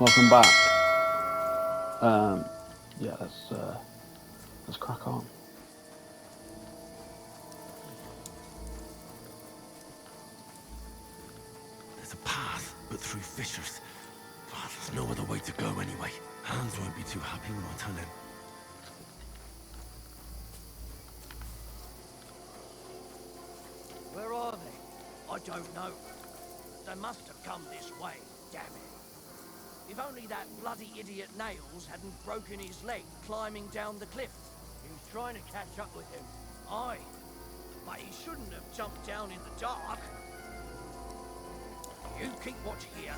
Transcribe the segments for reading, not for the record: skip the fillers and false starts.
welcome back. Yeah, let's crack on. There's a path, but through fissures. Oh, there's no other way to go anyway. Hans won't be too happy when I tell him. Where are they? I don't know. They must have come this way, damn it. If only that bloody idiot Nails hadn't broken his leg climbing down the cliff. He was trying to catch up with him. Aye, but he shouldn't have jumped down in the dark. You keep watch here,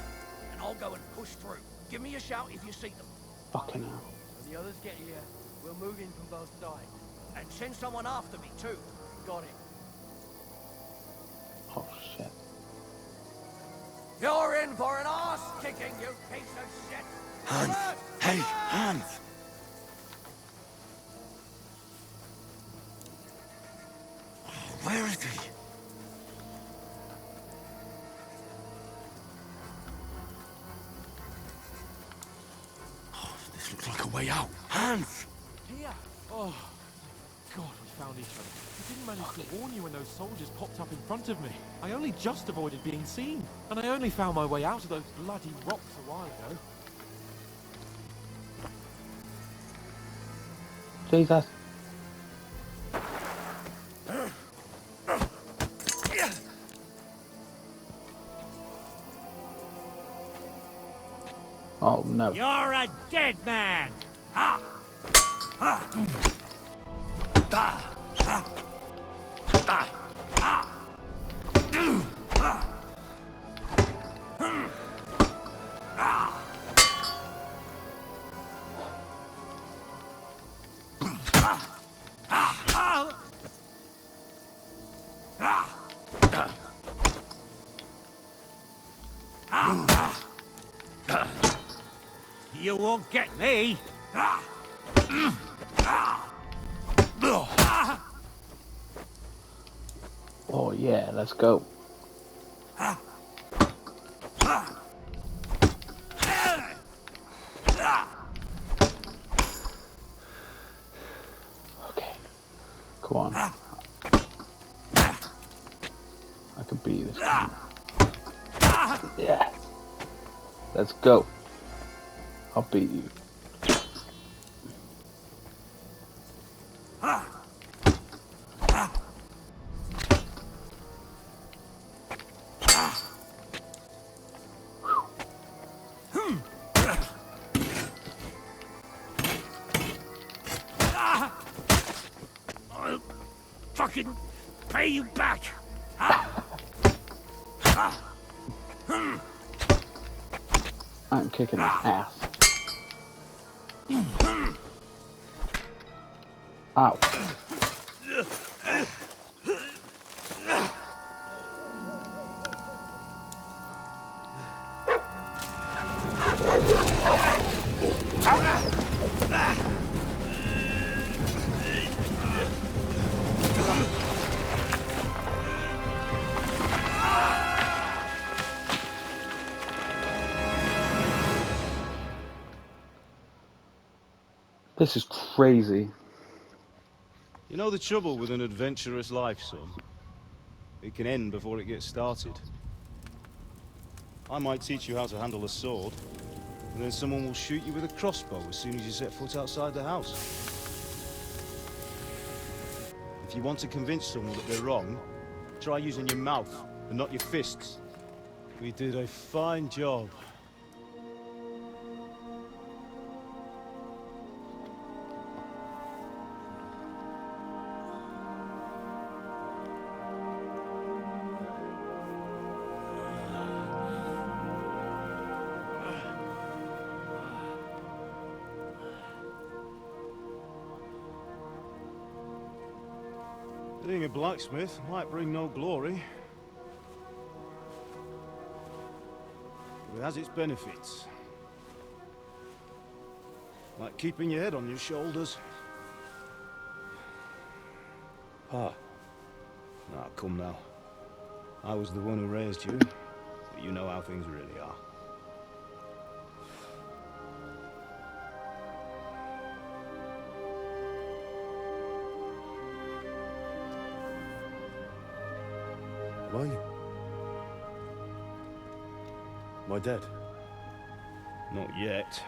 and I'll go and push through. Give me a shout if you see them. Fucking hell. When the others get here, we'll move in from both sides. And send someone after me, too. Got it. Oh shit. You're in for an arse kicking, you piece of shit! Hans! Hey, Hans! Oh, where is he? Oh, this looks like a way out. Hans! Here! Oh, God, we found each other. I didn't manage to warn you when those soldiers popped up in front of me. I only just avoided being seen. And I only found my way out of those bloody rocks a while ago. Jesus. Oh no. You're a dead man! Ha! Ha! Ah! Ah! Ah! Ah! You won't get me! Oh yeah, let's go. Okay. Come on. I can beat this guy. Yeah. Let's go. I'll beat you. I'll fucking pay you back! I'm kicking his ass. Ow. This is crazy. You know the trouble with an adventurous life, son? It can end before it gets started. I might teach you how to handle a sword, and then someone will shoot you with a crossbow as soon as you set foot outside the house. If you want to convince someone that they're wrong, try using your mouth and not your fists. We did a fine job. Being a blacksmith might bring no glory, but it has its benefits. Like keeping your head on your shoulders. Pa. Now, come now. I was the one who raised you, but you know how things really are. Am I? Am I dead? Not yet.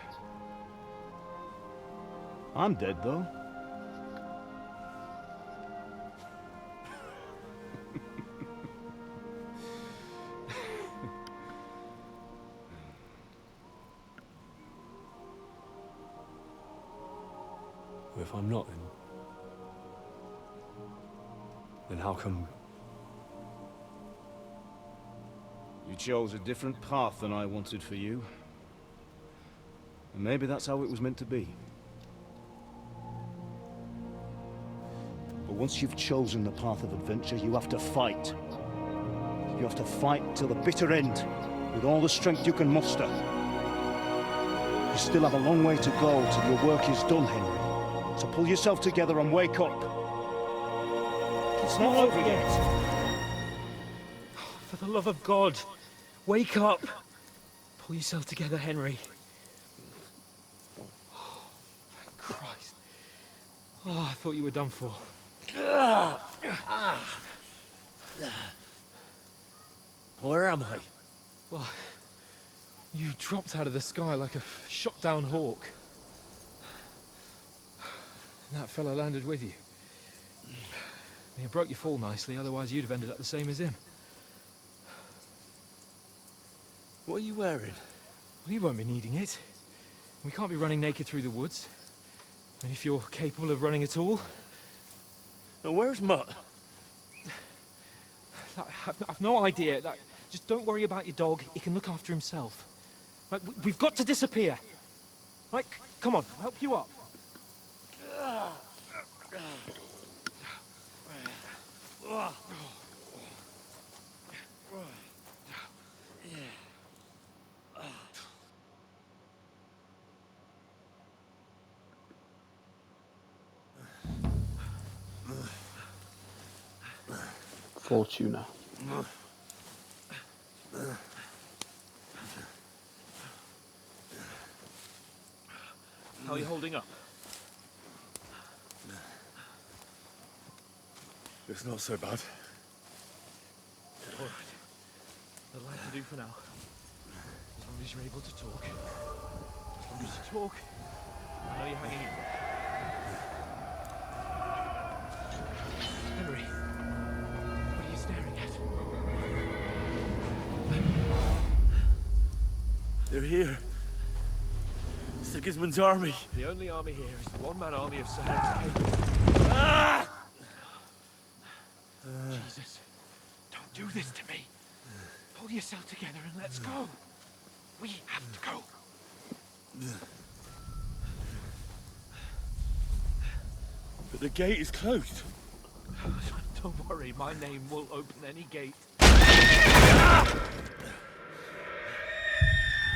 I'm dead, though. If I'm not, then how come? You chose a different path than I wanted for you. And maybe that's how it was meant to be. But once you've chosen the path of adventure, you have to fight. You have to fight till the bitter end, with all the strength you can muster. You still have a long way to go till your work is done, Henry. So pull yourself together and wake up. It's not over yet. For the love of God, wake up! Pull yourself together, Henry. Oh, thank Christ. Oh, I thought you were done for. Where am I? Well, you dropped out of the sky like a shot-down hawk. And that fella landed with you. He broke your fall nicely, otherwise you'd have ended up the same as him. What are you wearing? Well, you won't be needing it. We can't be running naked through the woods. And if you're capable of running at all... Now, where's Mutt? I've no idea. Just don't worry about your dog. He can look after himself. Like, we've got to disappear. Right, come on, I'll help you up. Fortuna. How are you holding up? It's not so bad. All right. That'll have to do for now. As long as you're able to talk. As long as you talk, I know you're hanging in there. Henry, what are you staring at? They're here. Sigismund's army. The only army here is the one-man army of Sir Henry. Jesus, don't do this to me. Pull yourself together and let's go. We have to go. But the gate is closed. Don't worry, my name will open any gate.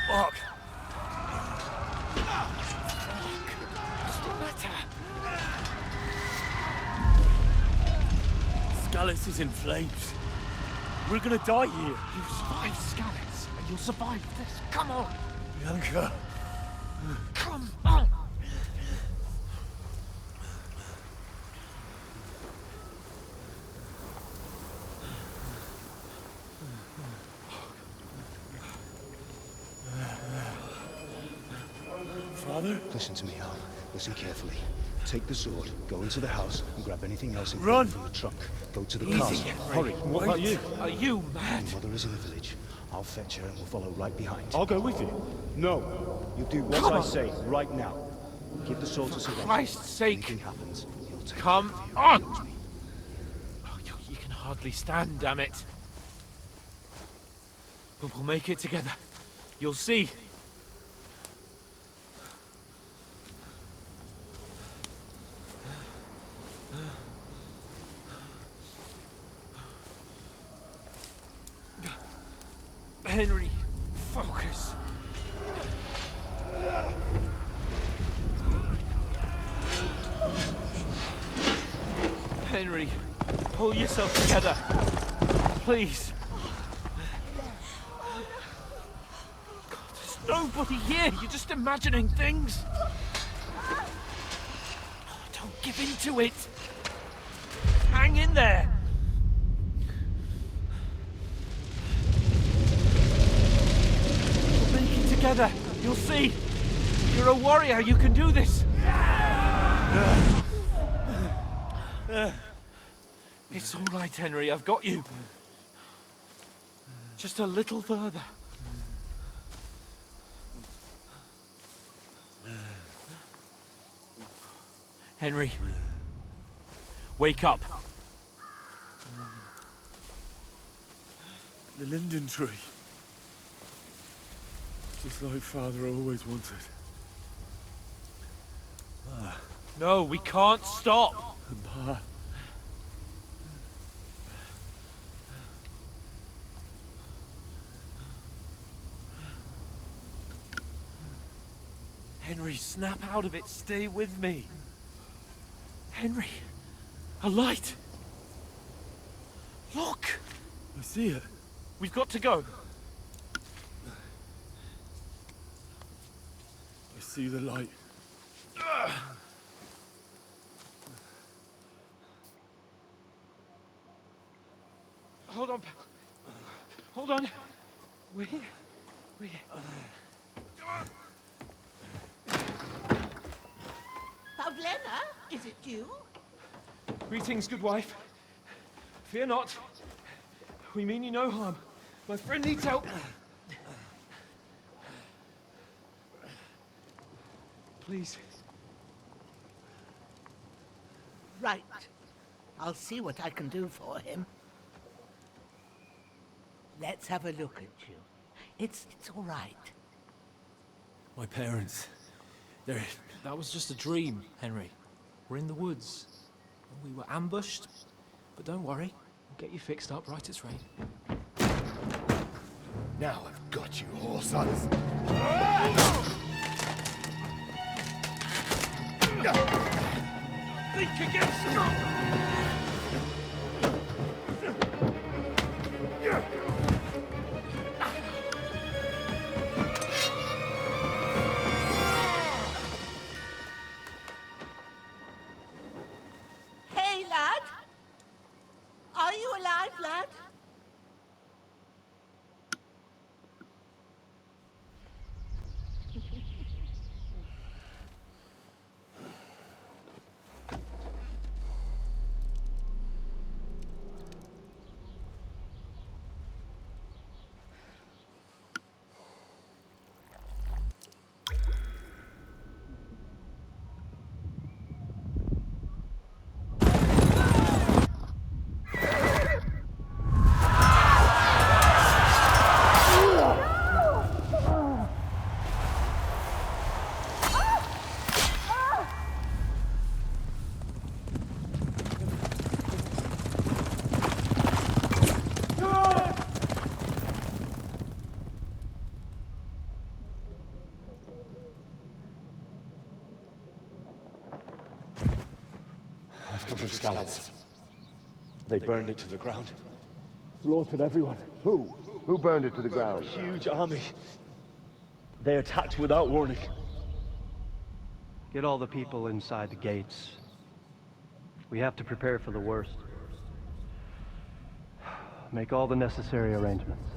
Fuck. Scallis is in flames. We're gonna die here. You survived Scallis, and you'll survive this. Come on! Bianca. Come on! Father? Listen to me, Al. Listen carefully. Take the sword, go into the house, and grab anything else Run! important from the trunk. Go to the Easy, car. Henry. Hurry. What about you? Are you mad? Your mother is in the village. I'll fetch her and we'll follow right behind. I'll go with you. No. You do what Come I on. say right now. Give the sword to Sylvester. Christ's sake! Anything happens, he'll take Come care of you. on! Trust me. Oh, you can hardly stand, damn it. But we'll make it together. You'll see. Henry, focus. Henry, pull yourself together. Please. God, there's nobody here. You're just imagining things. Don't give in to it. Hang in there. You'll see. You're a warrior. You can do this. It's all right, Henry. I've got you. Just a little further. Henry, wake up. The linden tree. Just like Father always wanted. No, we can't stop. Pa. Henry, snap out of it. Stay with me. Henry, a light. Look. I see it. We've got to go. I see the light. Hold on. Hold on. Wait. Pavlena, is it you? Greetings, good wife. Fear not. We mean you no harm. My friend needs help. Please. Right. I'll see what I can do for him. Let's have a look at you. It's all right. My parents. That was just a dream, Henry. We're in the woods. We were ambushed. But don't worry. We'll get you fixed up right as rain. Now I've got you, whore sons. Think again, Hey, lad! Are you alive, lad? I've come from Scallops. They burned it to the ground. Slaughtered everyone. Who? Who burned it to the ground? Huge army. They attacked without warning. Get all the people inside the gates. We have to prepare for the worst. Make all the necessary arrangements.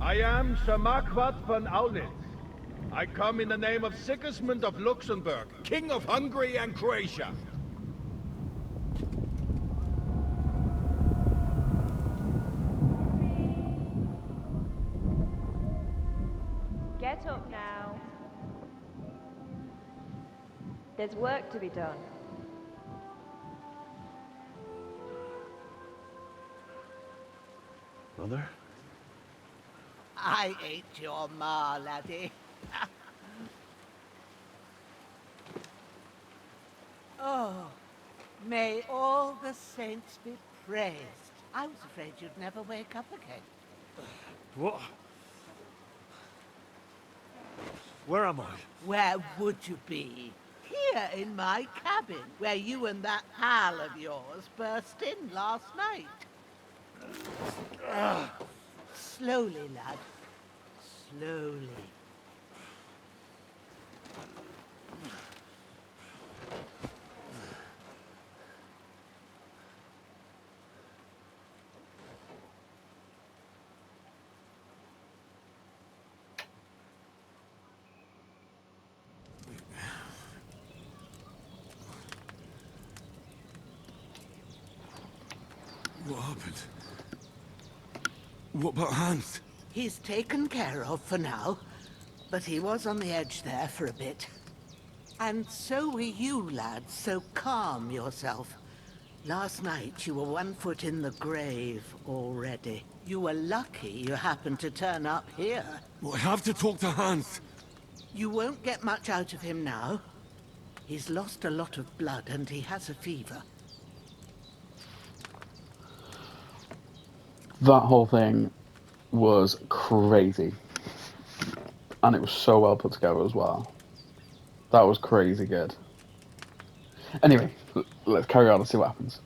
I am Sir Marquardt von Aulitz. I come in the name of Sigismund of Luxembourg, King of Hungary and Croatia. Get up now. There's work to be done. Mother? I ain't your ma, laddie. Oh, may all the saints be praised. I was afraid you'd never wake up again. What? Where am I? Where would you be? Here in my cabin, where you and that pal of yours burst in last night. Slowly, lad. Slowly. What happened? What about Hans? He's taken care of for now, but he was on the edge there for a bit. And so were you, lad, so calm yourself. Last night you were 1 foot in the grave already. You were lucky you happened to turn up here. Well, I have to talk to Hans. You won't get much out of him now. He's lost a lot of blood and he has a fever. That whole thing was crazy. And it was so well put together as well. That was crazy good. Anyway, let's carry on and see what happens.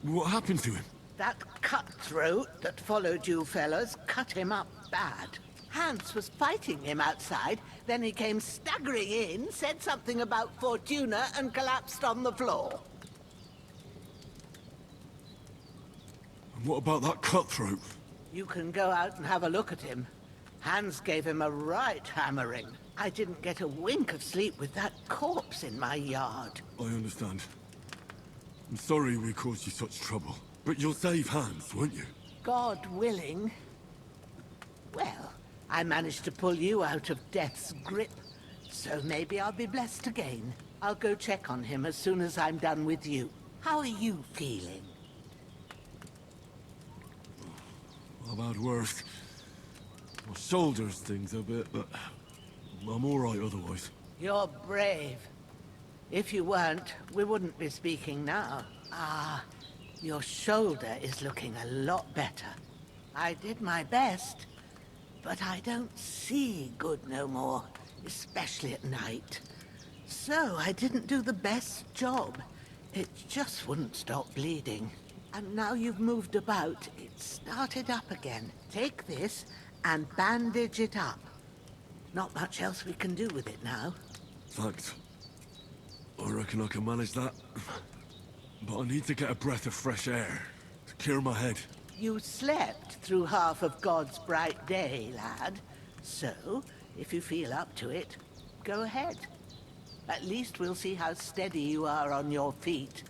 What happened to him? That cutthroat that followed you fellas cut him up bad. Hans was fighting him outside, then he came staggering in, said something about Fortuna, and collapsed on the floor. And what about that cutthroat? You can go out and have a look at him. Hans gave him a right hammering. I didn't get a wink of sleep with that corpse in my yard. I understand. I'm sorry we caused you such trouble. But you'll save Hans, won't you? God willing. Well, I managed to pull you out of death's grip, so maybe I'll be blessed again. I'll go check on him as soon as I'm done with you. How are you feeling? I've had worse. My shoulders stings a bit, but I'm alright otherwise. You're brave. If you weren't, we wouldn't be speaking now. Ah, your shoulder is looking a lot better. I did my best, but I don't see good no more, especially at night. So I didn't do the best job. It just wouldn't stop bleeding. And now you've moved about, it started up again. Take this and bandage it up. Not much else we can do with it now. Thanks. I reckon I can manage that. But I need to get a breath of fresh air to clear my head. You slept through half of God's bright day, lad. So, if you feel up to it, go ahead. At least we'll see how steady you are on your feet.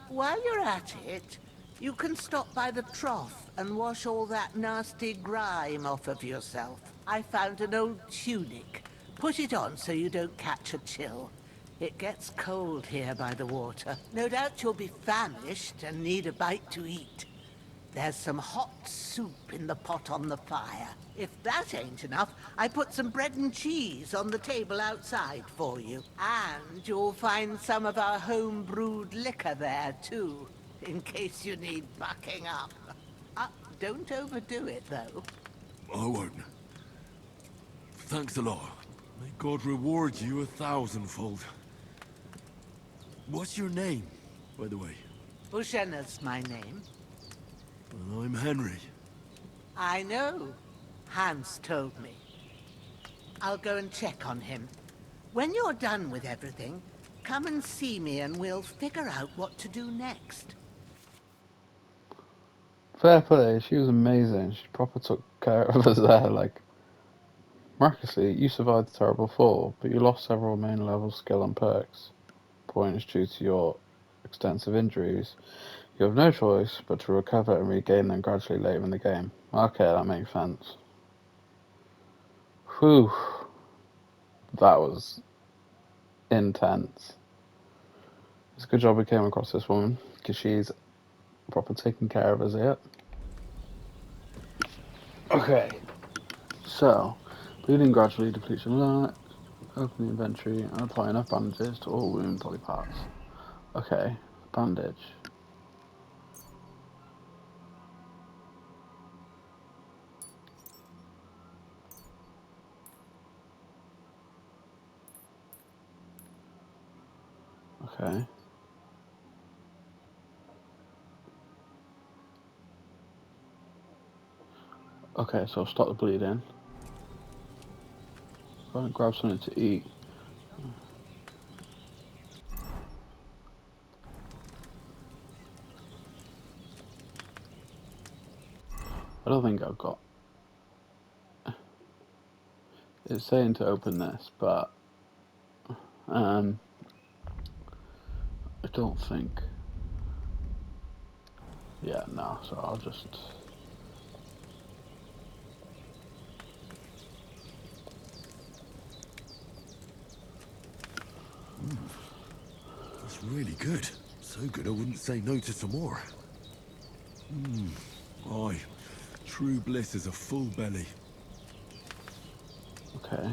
While you're at it, you can stop by the trough and wash all that nasty grime off of yourself. I found an old tunic. Put it on so you don't catch a chill. It gets cold here by the water. No doubt you'll be famished and need a bite to eat. There's some hot soup in the pot on the fire. If that ain't enough, I put some bread and cheese on the table outside for you. And you'll find some of our home-brewed liquor there, too, in case you need bucking up. Don't overdo it, though. I won't. Thanks a lot. May God reward you 1,000-fold. What's your name, by the way? Bushenna's my name. Well, I'm Henry. I know. Hans told me. I'll go and check on him. When you're done with everything, come and see me and we'll figure out what to do next. Fair play, she was amazing. She proper took care of us there, like... Miraculously, you survived the terrible fall, but you lost several main level skill and perks. Points due to your extensive injuries. You have no choice but to recover and regain them gradually later in the game. Okay, that makes sense. Whew. That was intense. It's a good job we came across this woman, because she's proper taking care of us here. Okay. So, bleeding gradually depletes your life. Open the inventory and apply enough bandages to all wound body parts. Okay, bandage. Okay. Okay, so stop the bleeding. Go and grab something to eat. I don't think I've got... It's saying to open this, but... I don't think... Yeah, no, so I'll just... That's really good. So good I wouldn't say no to some more. Aye. True bliss is a full belly. Okay.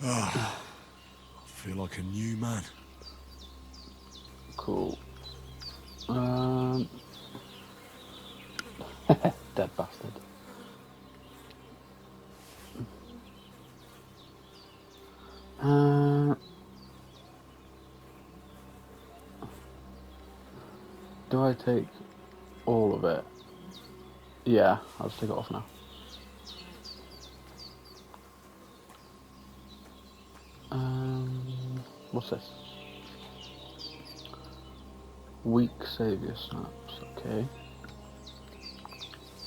I feel like a new man. Cool. Dead bastard. Do I take all of it? Yeah, I'll just take it off now. What's this? Weak savior snaps, okay.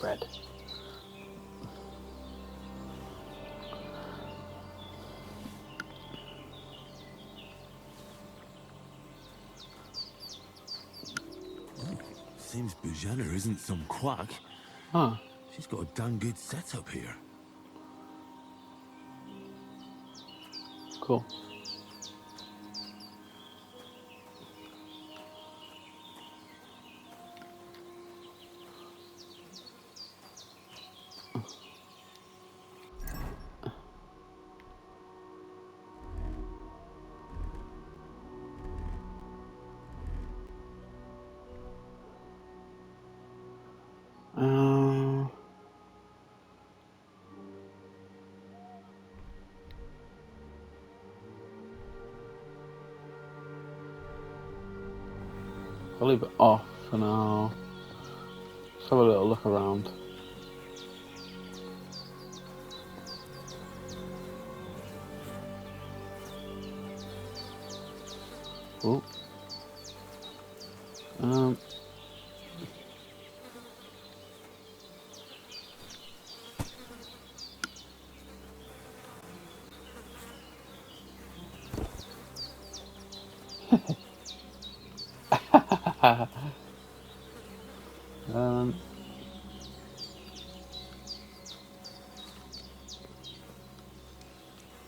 Red. Seems Bujana isn't some quack. Huh. She's got a damn good setup here. Cool. I'll leave it off for now. Let's have a little look around. Oh.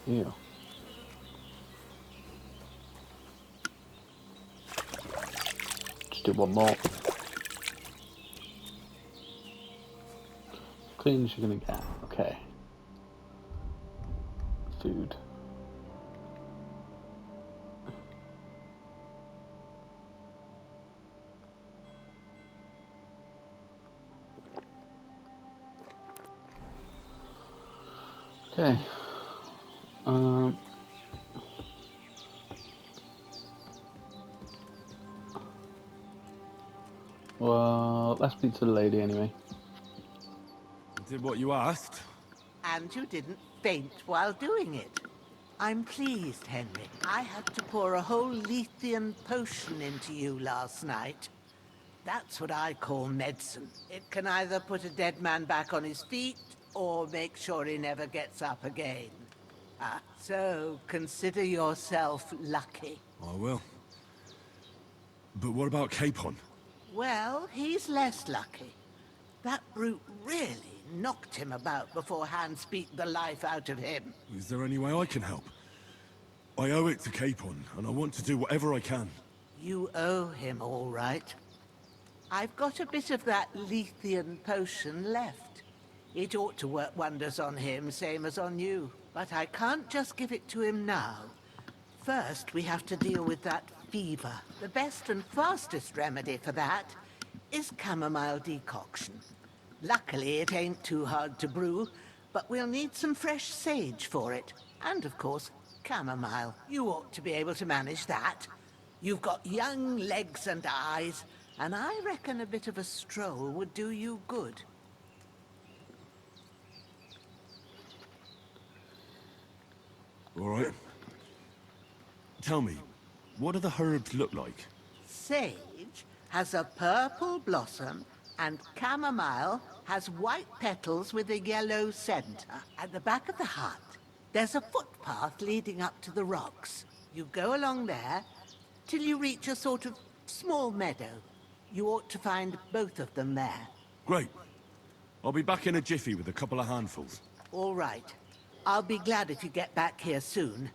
Yeah. Just do one more. Clean as you're gonna get. Okay. Food. Okay. Well, let's speak to the lady anyway. Did what you asked. And you didn't faint while doing it. I'm pleased, Henry. I had to pour a whole Lethean potion into you last night. That's what I call medicine. It can either put a dead man back on his feet, or make sure he never gets up again. So consider yourself lucky. I will. But what about Capon? Well, he's less lucky. That brute really knocked him about before Hans beat the life out of him. Is there any way I can help? I owe it to Capon, and I want to do whatever I can. You owe him, all right. I've got a bit of that Lethean potion left. It ought to work wonders on him, same as on you. But I can't just give it to him now. First, we have to deal with that fever. The best and fastest remedy for that is chamomile decoction. Luckily, it ain't too hard to brew, but we'll need some fresh sage for it. And, of course, chamomile. You ought to be able to manage that. You've got young legs and eyes, and I reckon a bit of a stroll would do you good. All right. Tell me, what do the herbs look like? Sage has a purple blossom, and chamomile has white petals with a yellow center. At the back of the hut, there's a footpath leading up to the rocks. You go along there till you reach a sort of small meadow. You ought to find both of them there. Great. I'll be back in a jiffy with a couple of handfuls. All right. I'll be glad if you get back here soon.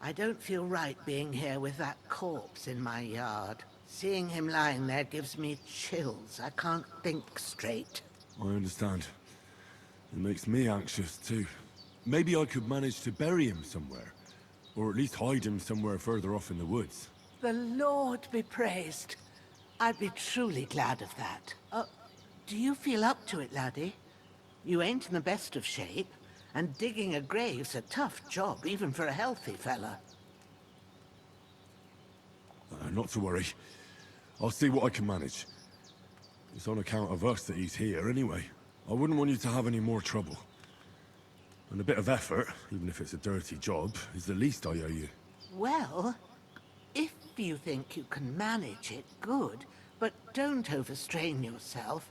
I don't feel right being here with that corpse in my yard. Seeing him lying there gives me chills. I can't think straight. I understand. It makes me anxious, too. Maybe I could manage to bury him somewhere. Or at least hide him somewhere further off in the woods. The Lord be praised. I'd be truly glad of that. Do you feel up to it, laddie? You ain't in the best of shape, and digging a grave's a tough job, even for a healthy fella. Not to worry. I'll see what I can manage. It's on account of us that he's here, anyway. I wouldn't want you to have any more trouble. And a bit of effort, even if it's a dirty job, is the least I owe you. Well, if you think you can manage it, good. But don't overstrain yourself.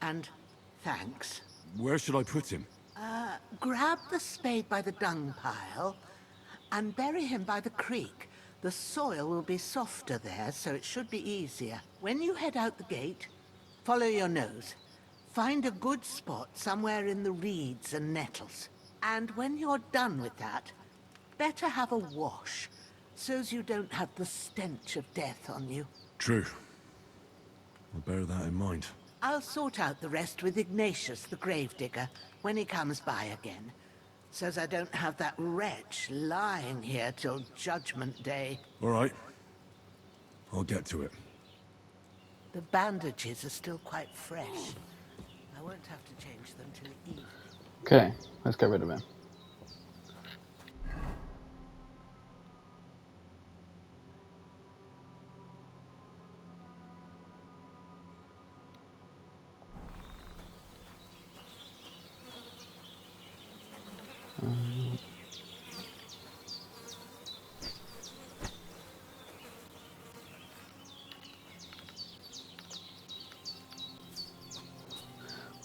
And thanks. Where should I put him? Grab the spade by the dung pile and bury him by the creek. The soil will be softer there, so it should be easier. When you head out the gate, follow your nose. Find a good spot somewhere in the reeds and nettles. And when you're done with that, better have a wash, so's you don't have the stench of death on you. True. I'll bear that in mind. I'll sort out the rest with Ignatius, the gravedigger, when he comes by again. So's I don't have that wretch lying here till Judgment Day. All right. I'll get to it. The bandages are still quite fresh. I won't have to change them till evening. Okay, let's get rid of him.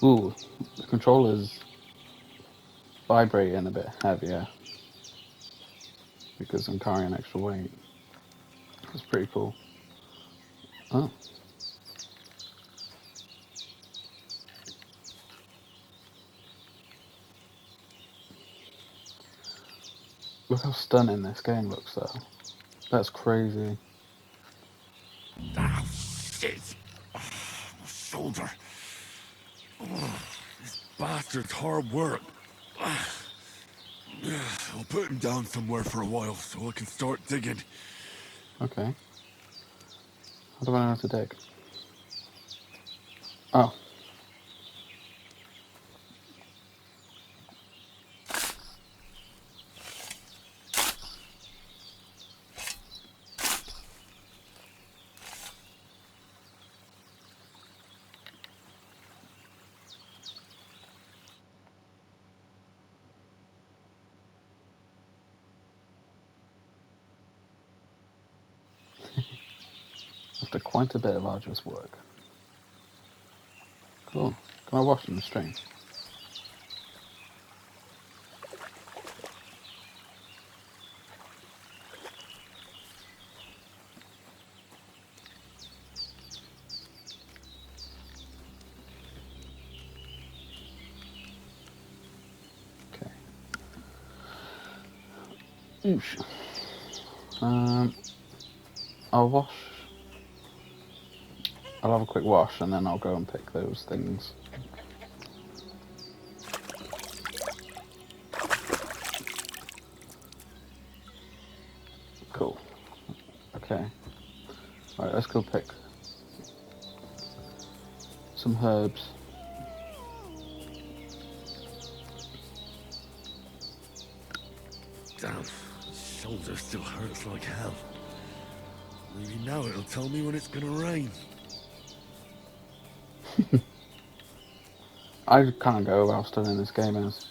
Ooh, the controller's vibrating a bit heavier because I'm carrying extra weight. That's pretty cool. Oh. Look how stunning this game looks though. That's crazy. Ah, shit! My shoulder. This bastard's hard work. I'll put him down somewhere for a while so I can start digging. Okay. How do I know how to dig? Oh. After quite a bit of arduous work. Cool. Can I wash in the stream? Okay. Oosh. I'll wash. I'll have a quick wash and then I'll go and pick those things. Cool. Okay. Alright, let's go pick some herbs. Damn, shoulder still hurts like hell. Maybe now it'll tell me when it's gonna rain. I can't go how stunning this game is.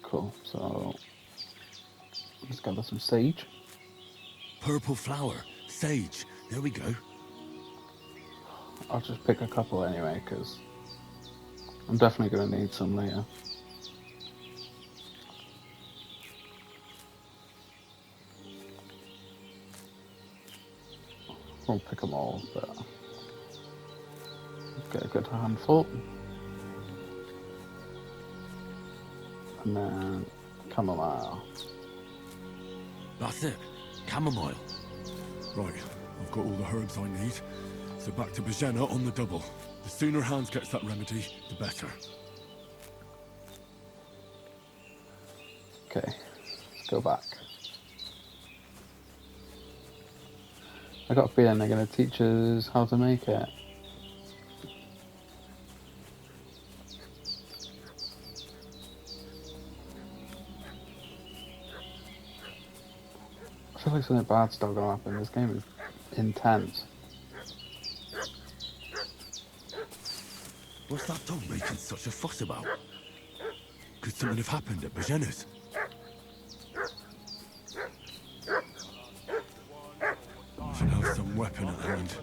Cool, so let's gather some sage. Purple flower, sage. There we go. I'll just pick a couple anyway, because I'm definitely going to need some later. Won't pick them all, but get a good handful. And then chamomile. That's it. Chamomile. Right, I've got all the herbs I need. So back to Bajena on the double. The sooner Hans gets that remedy, the better. Okay, let's go back. I got a feeling they're going to teach us how to make it. I feel like something bad's still going to happen. This game is intense. What's that dog making such a fuss about? Could something have happened at Bajena's? I should have some weapon at hand,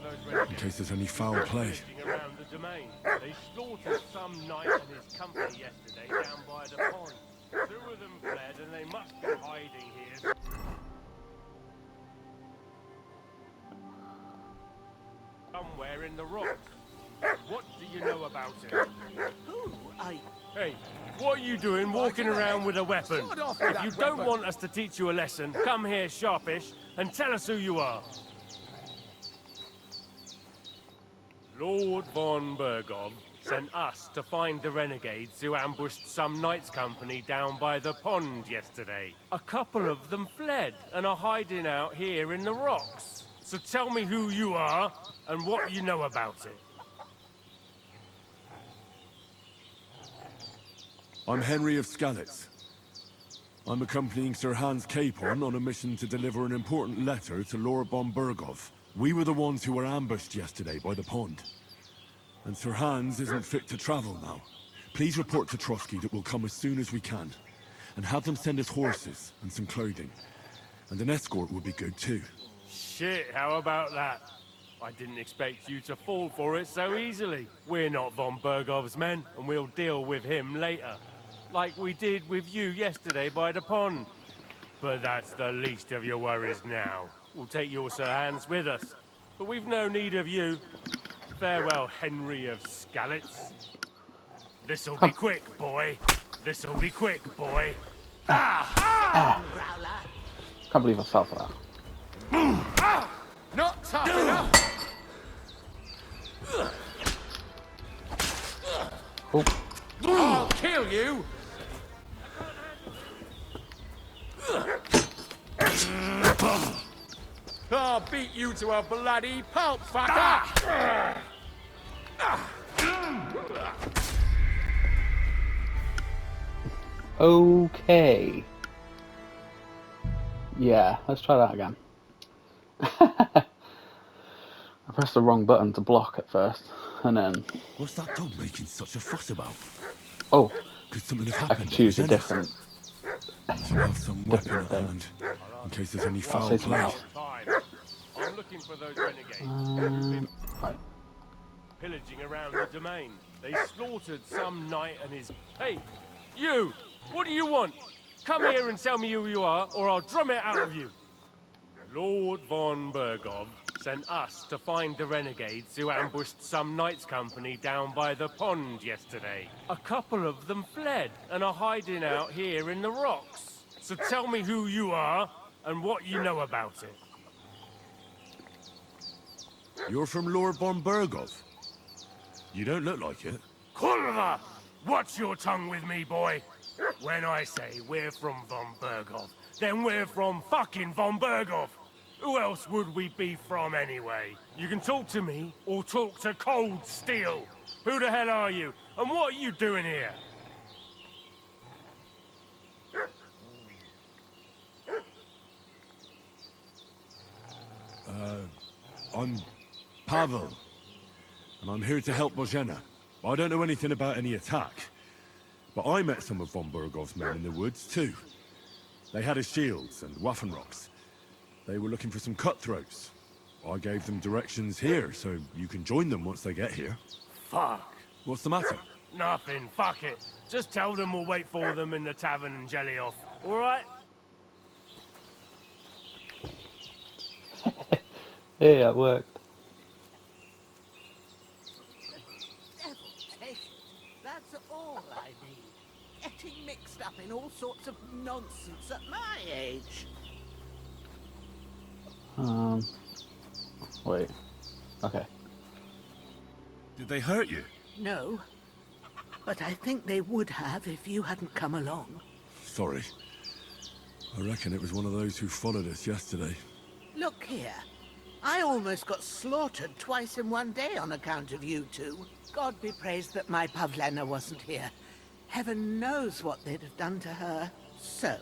in case there's any foul play. Around the domain. They slaughtered some knight and his company yesterday down by the pond. Two of them fled and they must be hiding here. Somewhere in the rocks. What do you know about it? Who? Hey, what are you doing walking around with a weapon? If you don't want us to teach you a lesson, come here sharpish and tell us who you are. Lord von Bergov sent us to find the renegades who ambushed some knights' company down by the pond yesterday. A couple of them fled and are hiding out here in the rocks. So tell me who you are and what you know about it. I'm Henry of Skalitz. I'm accompanying Sir Hans Capon on a mission to deliver an important letter to Lord von Bergov. We were the ones who were ambushed yesterday by the pond. And Sir Hans isn't fit to travel now. Please report to Trotsky that we'll come as soon as we can. And have them send us horses and some clothing. And an escort would be good too. Shit, how about that? I didn't expect you to fall for it so easily. We're not von Bergov's men, and we'll deal with him later. Like we did with you yesterday by the pond. But that's the least of your worries now. We'll take your Sir Hans with us. But we've no need of you. Farewell, Henry of Skalitz. This'll be quick, boy. This'll be quick, boy. Can't believe I fell for that. Not tough enough! Oh. I'll kill you! I'll beat you to a bloody pulp, fucker! Okay. Yeah, let's try that again. I pressed the wrong button to block at first, and then... What's that dog making such a fuss about? Oh, could something have I happened? can choose a different... Should have some weapon at hand, in case there's any foul play. I'm looking for those renegades. Right. Pillaging around the domain. They slaughtered some knight and his... Hey, you! What do you want? Come here and tell me who you are, or I'll drum it out of you. Lord von Bergov sent us to find the renegades who ambushed some knights' company down by the pond yesterday. A couple of them fled and are hiding out here in the rocks. So tell me who you are and what you know about it. You're from Lord von Bergov? You don't look like it. Kurva! Watch your tongue with me, boy. When I say we're from von Bergov, then we're from fucking von Bergov. Who else would we be from anyway? You can talk to me or talk to cold steel. Who the hell are you? And what are you doing here? I'm Pavel, and I'm here to help Bozhena. I don't know anything about any attack, but I met some of von Burgov's men in the woods too. They had his shields and Waffenrocks. They were looking for some cutthroats. I gave them directions here, so you can join them once they get here. Fuck. What's the matter? Nothing, fuck it. Just tell them we'll wait for them in the tavern and jelly off, alright? Yeah, it worked. Devil take it. That's all I need. Getting mixed up in all sorts of nonsense at my age. Wait. Okay. Did they hurt you? No. But I think they would have if you hadn't come along. Sorry. I reckon it was one of those who followed us yesterday. Look here. I almost got slaughtered twice in one day on account of you two. God be praised that my Pavlena wasn't here. Heaven knows what they'd have done to her. So,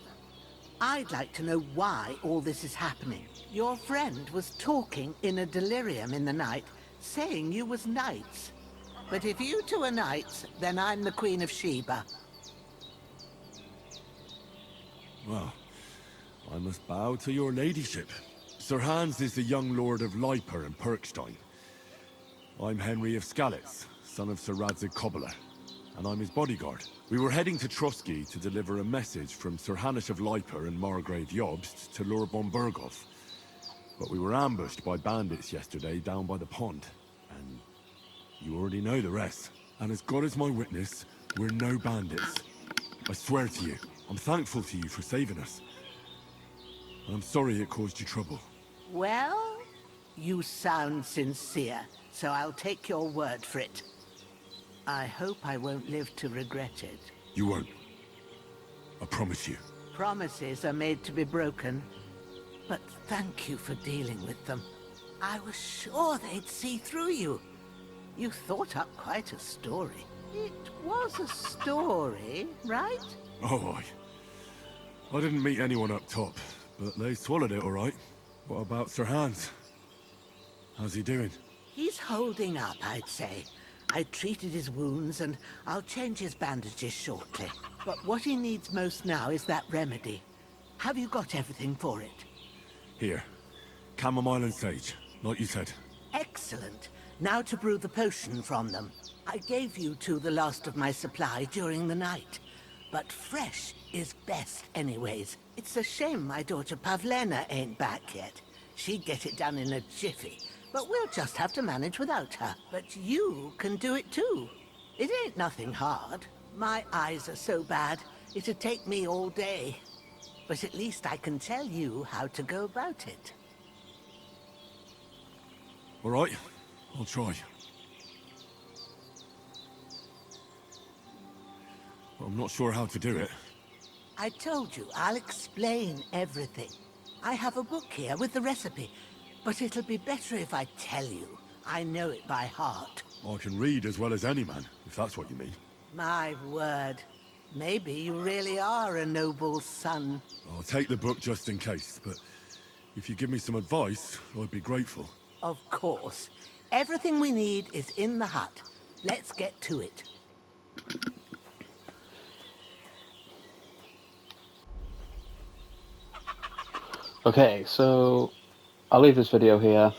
I'd like to know why all this is happening. Your friend was talking in a delirium in the night, saying you was knights. But if you two are knights, then I'm the Queen of Sheba. Well, I must bow to your ladyship. Sir Hans is the young lord of Leiper and Perkstein. I'm Henry of Skalitz, son of Sir Radzig Cobbler, and I'm his bodyguard. We were heading to Trotsky to deliver a message from Sir Hanish of Leiper and Margrave Jobst to Lord von Burgov. But we were ambushed by bandits yesterday down by the pond, and you already know the rest. And as God is my witness, we're no bandits. I swear to you, I'm thankful to you for saving us. I'm sorry it caused you trouble. Well, you sound sincere, so I'll take your word for it. I hope I won't live to regret it. You won't. I promise you. Promises are made to be broken, but thank you for dealing with them. I was sure they'd see through you. You thought up quite a story. It was a story, right? Oh, I didn't meet anyone up top, but they swallowed it all right. What about Sir Hans? How's he doing? He's holding up, I'd say. I treated his wounds, and I'll change his bandages shortly. But what he needs most now is that remedy. Have you got everything for it? Here. Chamomile and sage, like you said. Excellent. Now to brew the potion from them. I gave you two the last of my supply during the night. But fresh is best anyways. It's a shame my daughter Pavlena ain't back yet. She'd get it done in a jiffy. But we'll just have to manage without her. But you can do it too. It ain't nothing hard. My eyes are so bad, it'd take me all day. But at least I can tell you how to go about it. All right, I'll try. But I'm not sure how to do it. I told you, I'll explain everything. I have a book here with the recipe, but it'll be better if I tell you. I know it by heart. I can read as well as any man, if that's what you mean. My word. Maybe you really are a noble son. I'll take the book just in case, but if you give me some advice, I'd be grateful. Of course. Everything we need is in the hut. Let's get to it. Okay, so I'll leave this video here.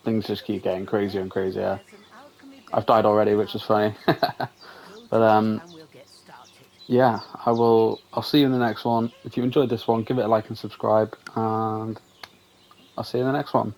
Things just keep getting crazier and crazier. I've died already, which is funny. But yeah, I'll see you in the next one. If you enjoyed this one, give it a like and subscribe, and I'll see you in the next one.